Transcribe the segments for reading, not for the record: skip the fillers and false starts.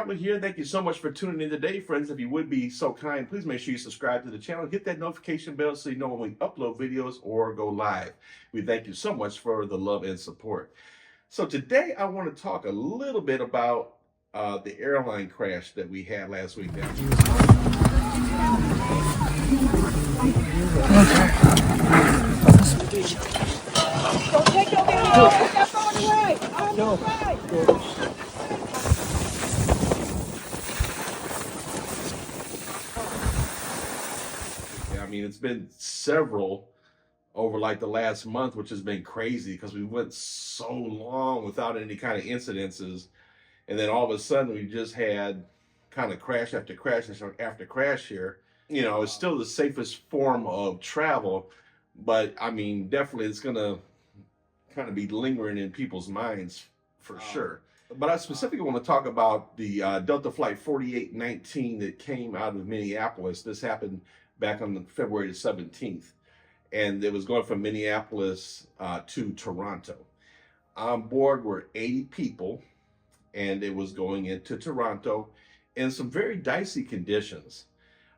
traveler here. Thank you so much for tuning in today, friends. If you would be so kind, please make sure you subscribe to the channel. Hit that notification bell so you know when we upload videos or go live. We thank you so much for the love and support. So today I want to talk a little bit about the airline crash that we had last week. Don't take your video. That's on the right. On the right. I mean, it's been several over like the last month, which has been crazy because we went so long without any kind of incidences. And then all of a sudden we just had kind of crash after crash after crash here. You know, it's still the safest form of travel, but I mean, definitely it's going to kind of be lingering in people's minds for sure. But I specifically want to talk about the Delta Flight 4819 that came out of Minneapolis. This happened back on February the 17th. And it was going from Minneapolis to Toronto. On board were 80 people, and it was going into Toronto in some very dicey conditions.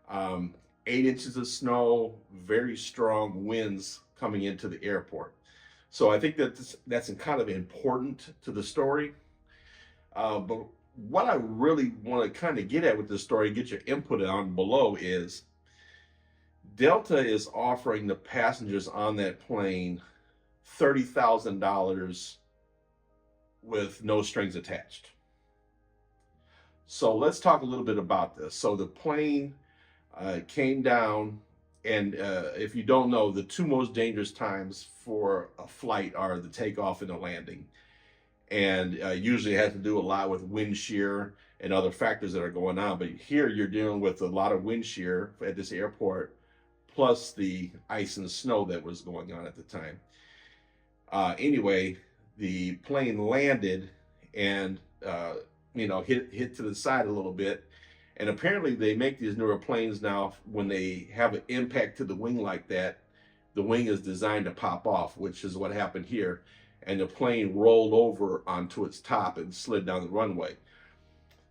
8 inches of snow, very strong winds coming into the airport. So I think that's kind of important to the story. But what I really want to kind of get at with this story, get your input on below, is Delta is offering the passengers on that plane $30,000 with no strings attached. So let's talk a little bit about this. So the plane came down, and if you don't know, the two most dangerous times for a flight are the takeoff and the landing. And usually it has to do a lot with wind shear and other factors that are going on. But here you're dealing with a lot of wind shear at this airport, plus the ice and snow that was going on at the time. Anyway, the plane landed and hit to the side a little bit. And apparently they make these newer planes now, when they have an impact to the wing like that, the wing is designed to pop off, which is what happened here. And the plane rolled over onto its top and slid down the runway.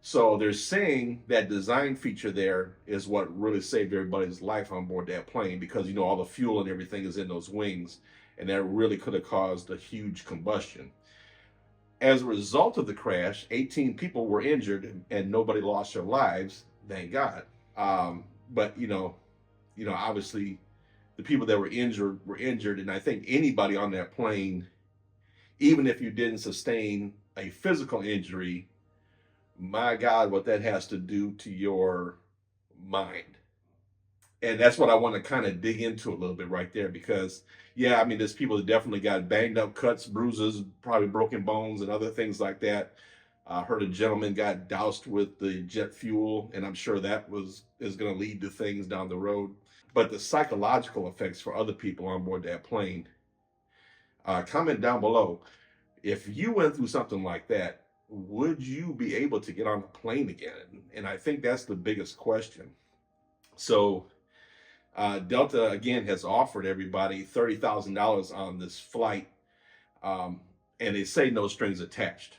So they're saying that design feature there is what really saved everybody's life on board that plane, because, you know, all the fuel and everything is in those wings, and that really could have caused a huge combustion. As a result of the crash, 18 people were injured and nobody lost their lives, thank God. But obviously the people that were injured, and I think anybody on that plane, even if you didn't sustain a physical injury, my God, what that has to do to your mind. And that's what I want to kind of dig into a little bit right there, because, yeah, I mean, there's people that definitely got banged up, cuts, bruises, probably broken bones and other things like that. I heard a gentleman got doused with the jet fuel, and I'm sure that is going to lead to things down the road. But the psychological effects for other people on board that plane, comment down below. If you went through something like that, would you be able to get on a plane again? And I think that's the biggest question. So Delta, again, has offered everybody $30,000 on this flight, and they say no strings attached.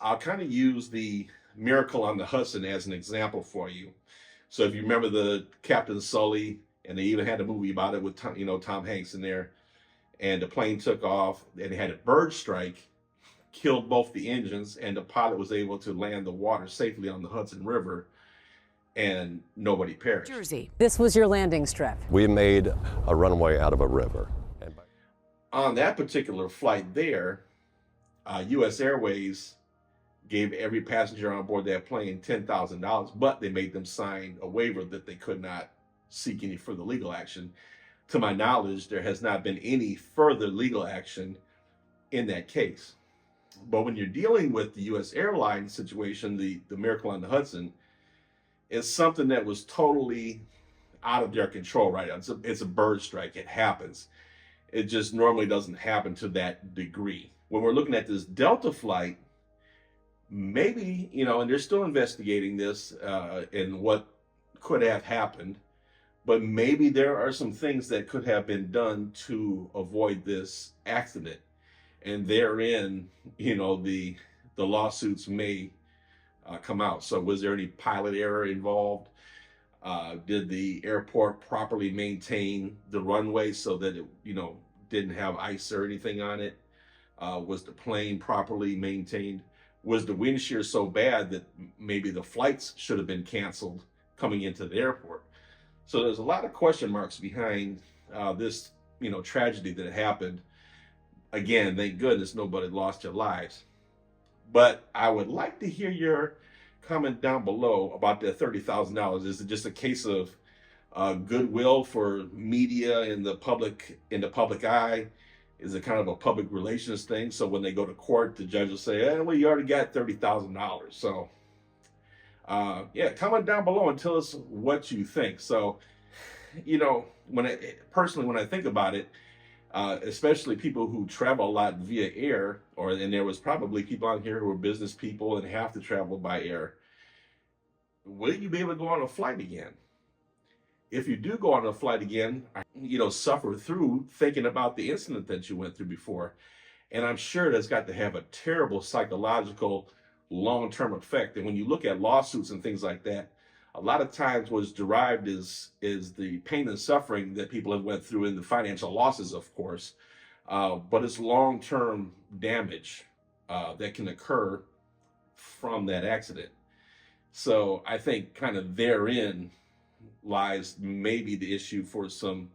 I'll kind of use the Miracle on the Hudson as an example for you. So if you remember the Captain Sully, and they even had a movie about it with Tom Hanks in there, and the plane took off, and they had a bird strike, killed both the engines, and the pilot was able to land the water safely on the Hudson River, and nobody perished. Jersey. This was your landing strip. We made a runway out of a river. On that particular flight there, U.S. Airways gave every passenger on board that plane $10,000, but they made them sign a waiver that they could not seek any further legal action. To my knowledge, there has not been any further legal action in that case. But when you're dealing with the U.S. Airlines situation, the Miracle on the Hudson, it's something that was totally out of their control, right? It's a bird strike. It happens. It just normally doesn't happen to that degree. When we're looking at this Delta flight, maybe, and they're still investigating this and what could have happened, but maybe there are some things that could have been done to avoid this accident. And therein, the lawsuits may come out. So was there any pilot error involved? Did the airport properly maintain the runway so that it, didn't have ice or anything on it? Was the plane properly maintained? Was the wind shear so bad that maybe the flights should have been canceled coming into the airport? So there's a lot of question marks behind this, tragedy that happened. Again, thank goodness nobody lost their lives. But I would like to hear your comment down below about that $30,000. Is it just a case of goodwill for media in the public eye? Is it kind of a public relations thing? So when they go to court, the judge will say, well, you already got $30,000. So yeah, comment down below and tell us what you think. So, when I think about it, especially people who travel a lot via air, and there was probably people on here who were business people and have to travel by air. Will you be able to go on a flight again? If you do go on a flight again, suffer through thinking about the incident that you went through before. And I'm sure that's got to have a terrible psychological long-term effect. And when you look at lawsuits and things like that, a lot of times what's derived is the pain and suffering that people have went through and the financial losses, of course. But it's long-term damage that can occur from that accident. So I think kind of therein lies maybe the issue for some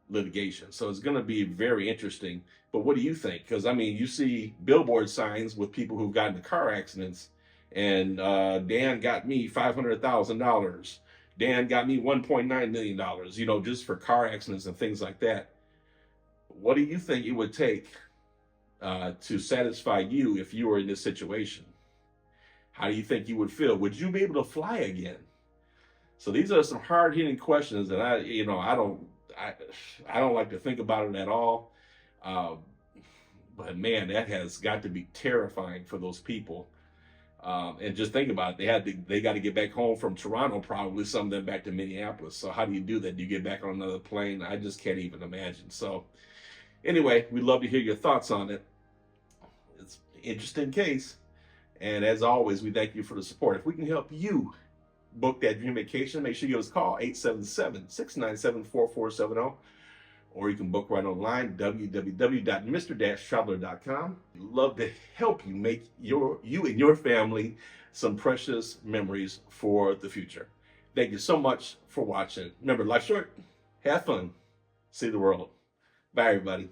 litigation. So it's going to be very interesting. But what do you think? Because you see billboard signs with people who've gotten into car accidents, and Dan got me $500,000. Dan got me $1.9 million, just for car accidents and things like that. What do you think it would take to satisfy you if you were in this situation? How do you think you would feel? Would you be able to fly again? So these are some hard-hitting questions that I don't like to think about it at all. But man, that has got to be terrifying for those people. And just think about it. They got to get back home from Toronto, probably some of them back to Minneapolis. So how do you do that? Do you get back on another plane? I just can't even imagine. So anyway, we'd love to hear your thoughts on it. It's an interesting case. And as always, we thank you for the support. If we can help you book that dream vacation, make sure you give us a call, 877-697-4470. Or you can book right online, www.mr-traveler.com. We'd love to help you make you and your family some precious memories for the future. Thank you so much for watching. Remember, life's short, have fun, see the world. Bye, everybody.